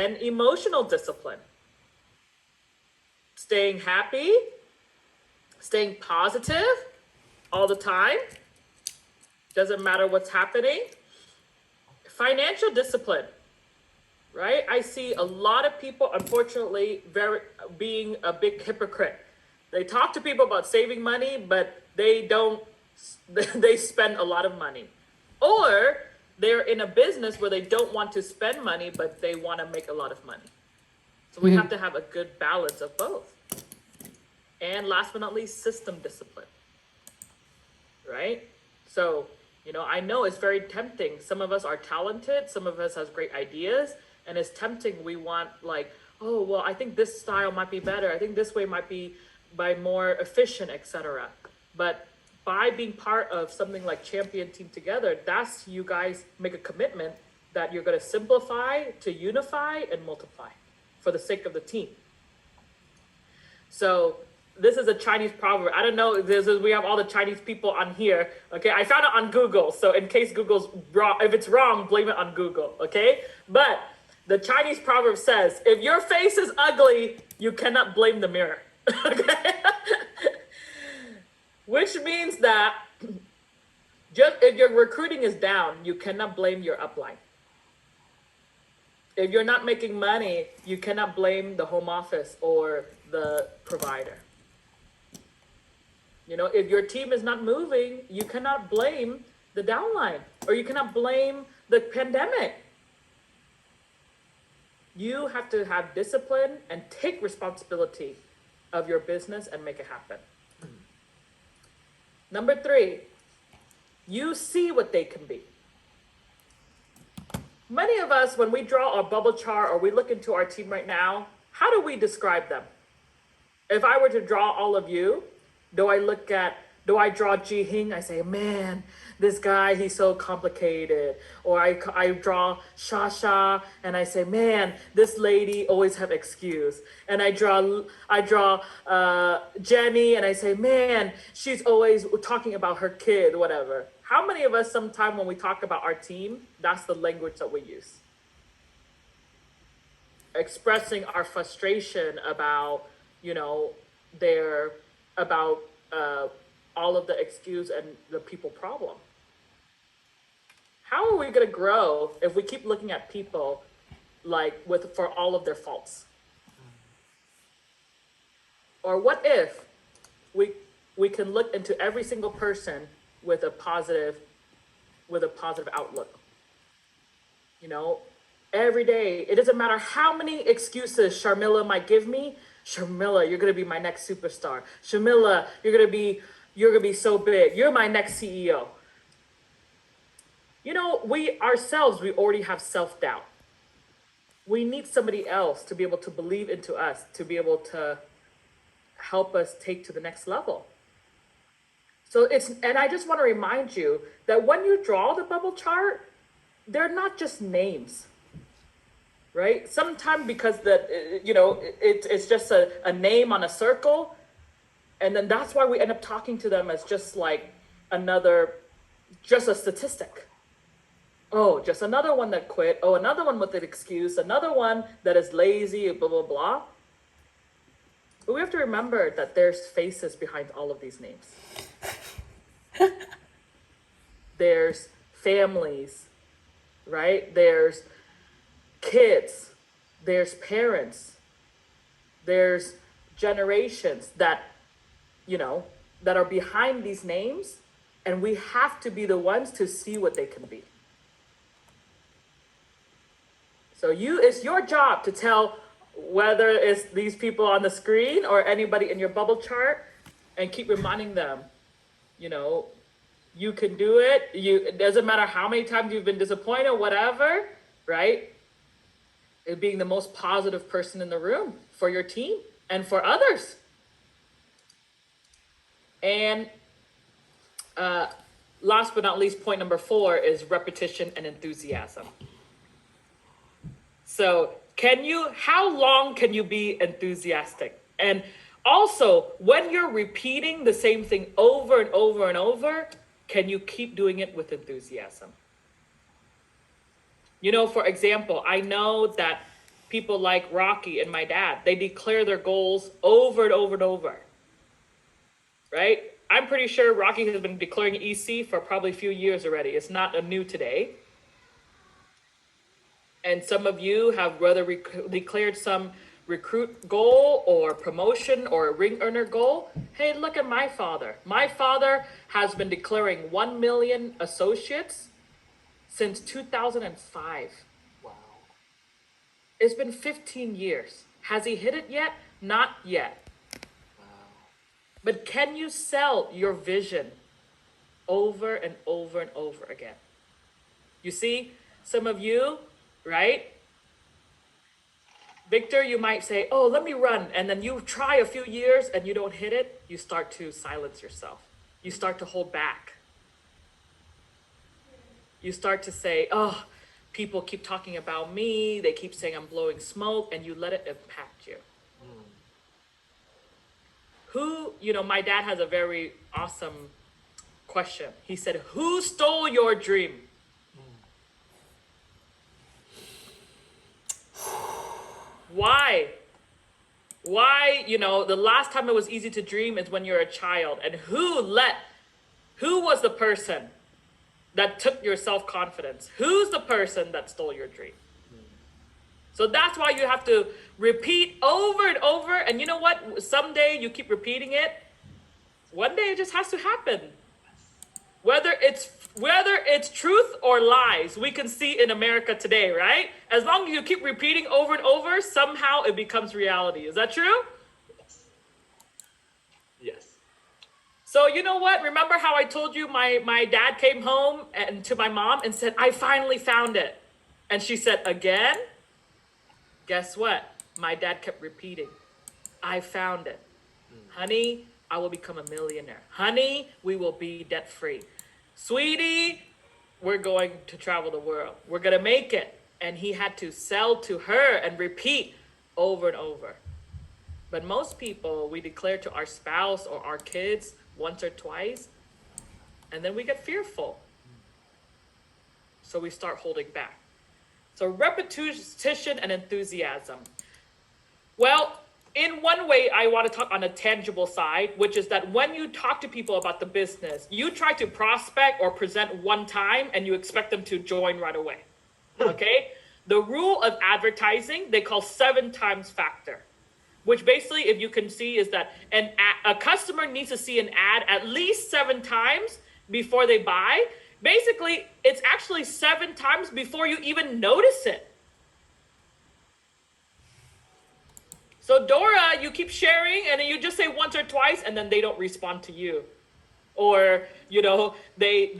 And emotional discipline. Staying happy, staying positive all the time. Doesn't matter what's happening. Financial discipline, right? I see a lot of people, unfortunately, being a big hypocrite. They talk to people about saving money, but they don't, they spend a lot of money. Or they're in a business where they don't want to spend money, but they want to make a lot of money. So we have to have a good balance of both. And last but not least, system discipline, right? So, you know, I know it's very tempting. Some of us are talented. Some of us has great ideas. And it's tempting. We want like, oh, well, I think this style might be better. I think this way might be more efficient, etc. But by being part of something like Champion Team Together, that's you guys make a commitment that you're going to simplify, to unify, and multiply for the sake of the team. So this is a Chinese proverb. I don't know, we have all the Chinese people on here. Okay, I found it on Google. So in case Google's wrong, if it's wrong, blame it on Google. Okay, but the Chinese proverb says, if your face is ugly, you cannot blame the mirror. Okay, which means that just if your recruiting is down, you cannot blame your upline. If you're not making money, you cannot blame the home office or the provider. You know, if your team is not moving, you cannot blame the downline, or you cannot blame the pandemic. You have to have discipline and take responsibility of your business and make it happen. Number 3, you see what they can be. Many of us, when we draw our bubble chart or we look into our team right now, how do we describe them? If I were to draw all of you, do I draw Ji Hing? I say, man, this guy, he's so complicated. Or I draw Shasha and I say, man, this lady always have excuse. And I draw Jenny and I say, man, she's always talking about her kid, whatever. How many of us sometime when we talk about our team, that's the language that we use? Expressing our frustration about, you know, all of the excuse and the people problem. How are we going to grow if we keep looking at people like for all of their faults? Or what if we can look into every single person with a positive outlook? You know, every day, it doesn't matter how many excuses Sharmila might give me. Sharmila, you're gonna be my next superstar. Sharmila, you're gonna be so big. You're my next CEO. You know, we already have self-doubt. We need somebody else to be able to believe into us, to be able to help us take to the next level. So and I just want to remind you that when you draw the bubble chart, they're not just names, right? Sometimes because it's just a name on a circle, and then that's why we end up talking to them as just like just a statistic. Oh, just another one that quit. Oh, another one with an excuse. Another one that is lazy, blah, blah, blah. But we have to remember that there's faces behind all of these names. There's families, right? There's kids. There's parents. There's generations that are behind these names, and we have to be the ones to see what they can be. So it's your job to tell whether it's these people on the screen or anybody in your bubble chart, and keep reminding them, you can do it. It doesn't matter how many times you've been disappointed, whatever, right? It being the most positive person in the room for your team and for others. And last but not least, point number 4 is repetition and enthusiasm. So how long can you be enthusiastic? And also, when you're repeating the same thing over and over and over, can you keep doing it with enthusiasm? For example, I know that people like Rocky and my dad, they declare their goals over and over and over, right? I'm pretty sure Rocky has been declaring EC for probably a few years already. It's not a new today. And some of you have whether declared some recruit goal or promotion or a ring earner goal. Hey, look at my father. My father has been declaring 1 million associates since 2005. Wow. It's been 15 years. Has he hit it yet? Not yet. Wow. But can you sell your vision over and over and over again? You see, some of you, right? Victor, you might say, oh, let me run. And then you try a few years and you don't hit it. You start to silence yourself. You start to hold back. You start to say, oh, people keep talking about me. They keep saying I'm blowing smoke, and you let it impact you. Who, my dad has a very awesome question. He said, who stole your dream? Why? Why, the last time it was easy to dream is when you're a child. And who was the person that took your self-confidence? Who's the person that stole your dream? So that's why you have to repeat over and over. And you know what? Someday you keep repeating it. One day it just has to happen. Whether it's truth or lies, we can see in America today, right? As long as you keep repeating over and over, somehow it becomes reality. Is that true? Yes. So you know what? Remember how I told you my dad came home and to my mom and said, I finally found it. And she said, again? Guess what? My dad kept repeating, I found it. Honey, I will become a millionaire. Honey, we will be debt free. Sweetie, we're going to travel the world. We're going to make it. And he had to sell to her and repeat over and over. But most people, we declare to our spouse or our kids once or twice, and then we get fearful. So we start holding back. So repetition and enthusiasm. Well, in one way, I want to talk on a tangible side, which is that when you talk to people about the business, you try to prospect or present one time and you expect them to join right away. Okay? The rule of advertising, they call 7 times factor, which basically, if you can see, is that a customer needs to see an ad at least 7 times before they buy. Basically, it's actually 7 times before you even notice it. So Dora, you keep sharing and then you just say once or twice and then they don't respond to you. Or, they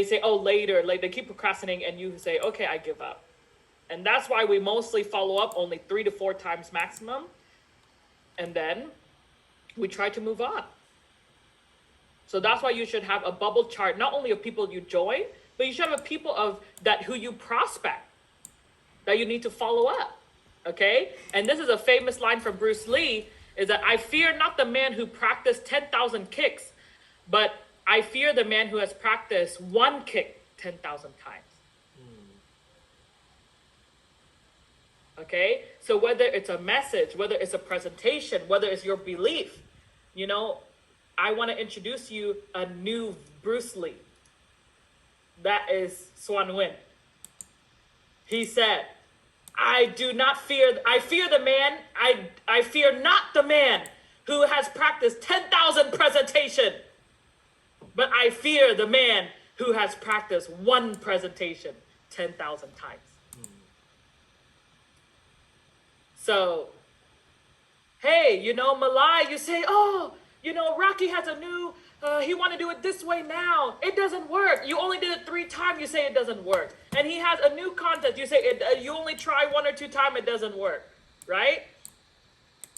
say, oh, later, like they keep procrastinating and you say, okay, I give up. And that's why we mostly follow up only 3 to 4 times maximum. And then we try to move on. So that's why you should have a bubble chart, not only of people you join, but you should have a people who you prospect, that you need to follow up. Okay? And this is a famous line from Bruce Lee, is that I fear not the man who practiced 10,000 kicks, but I fear the man who has practiced one kick 10,000 times. Okay? So whether it's a message, whether it's a presentation, whether it's your belief, I want to introduce you a new Bruce Lee. That is Swan Win. He said, I fear not the man who has practiced 10,000 presentation, but I fear the man who has practiced one presentation 10,000 times. So, hey, Malai, you say, oh, Rocky has a new, he want to do it this way now. It doesn't work. You only did it 3 times, you say it doesn't work. And he has a new content, you say you only try 1 or 2 times, it doesn't work, right?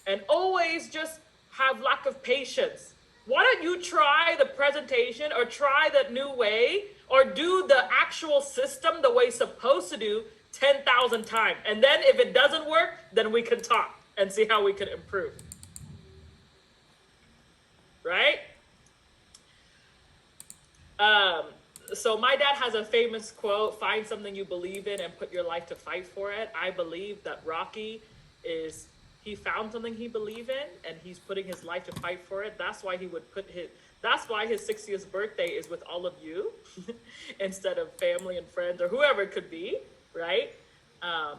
And always just have lack of patience. Why don't you try the presentation or try that new way or do the actual system the way it's supposed to do 10,000 times. And then if it doesn't work, then we can talk and see how we can improve. Right? So my dad has a famous quote: "Find something you believe in and put your life to fight for it." I believe that Rocky is he found something he believed in and he's putting his life to fight for it. That's why he would put his that's why his 60th birthday is with all of you instead of family and friends or whoever it could be, right? Um,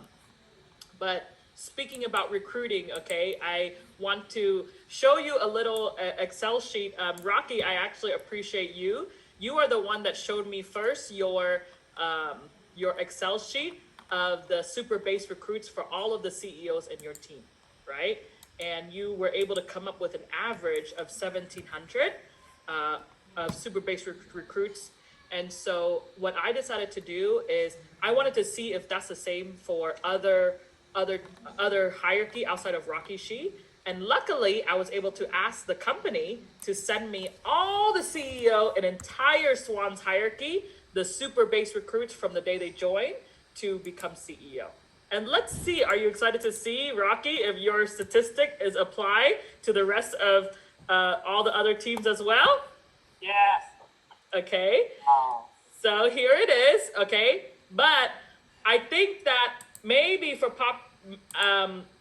but speaking about recruiting, okay, I want to show you a little Excel sheet. Rocky, I actually appreciate you. You are the one that showed me first um, your Excel sheet of the super base recruits for all of the CEOs in your team, right? And you were able to come up with an average of 1,700 uh, of super base recruits. And so what I decided to do is I wanted to see if that's the same for other other hierarchy outside of Rocky Shi. And luckily, I was able to ask the company to send me all the CEO and entire Swan's hierarchy, the super base recruits from the day they join to become CEO. And let's see, are you excited to see, Rocky, if your statistic is applied to the rest of all the other teams as well? Yes. Okay. Wow. So here it is, okay? But I think that maybe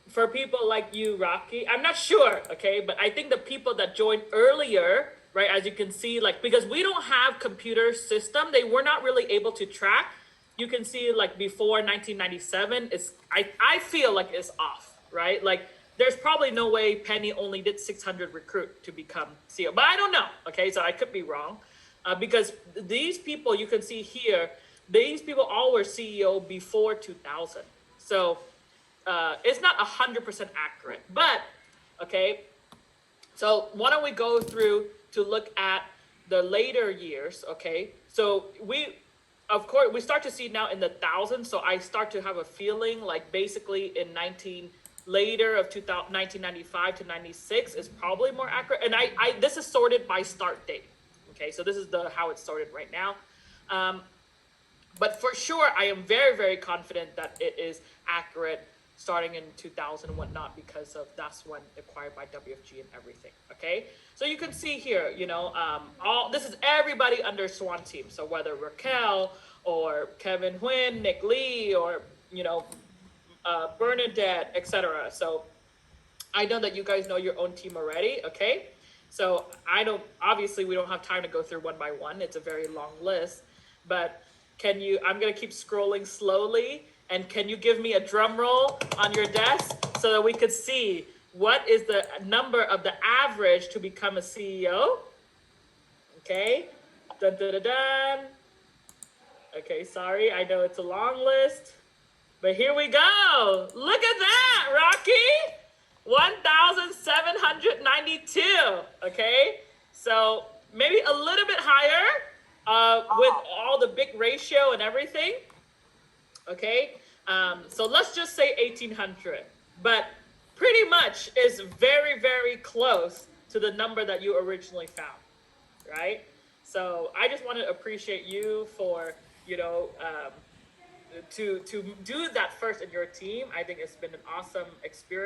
for people like you, Rocky, I'm not sure, okay? But I think the people that joined earlier, right, as you can see, like because we don't have computer system, they were not really able to track. You can see like before 1997, I feel like it's off, right? Like there's probably no way Penny only did 600 recruit to become CEO, but I don't know, okay? So I could be wrong because these people you can see here, these people all were CEO before 2000. So it's not 100% accurate, but okay. So why don't we go through to look at the later years? Okay, so of course, we start to see now in the thousands. So I start to have a feeling like basically in 19 later of 2000, 1995 to 96 is probably more accurate. And this is sorted by start date. Okay, so this is the how it's sorted right now. But for sure, I am very, very confident that it is accurate starting in 2000 and whatnot because of that's when acquired by WFG and everything. Okay, so you can see here, all this is everybody under Swan team. So whether Raquel or Kevin Huynh, Nick Lee, or Bernadette, etc. So I know that you guys know your own team already. Okay, so I don't. Obviously, we don't have time to go through one by one. It's a very long list, but can you? I'm gonna keep scrolling slowly, and can you give me a drum roll on your desk so that we could see what is the number of the average to become a CEO? Okay, dun dun dun dun. Okay, sorry, I know it's a long list, but here we go. Look at that, Rocky. 1,792. Okay, so maybe a little bit higher with all the big ratio and everything. Okay, so let's just say 1,800, but pretty much is very, very close to the number that you originally found, right? So I just want to appreciate you for, to do that first in your team. I think it's been an awesome experiment.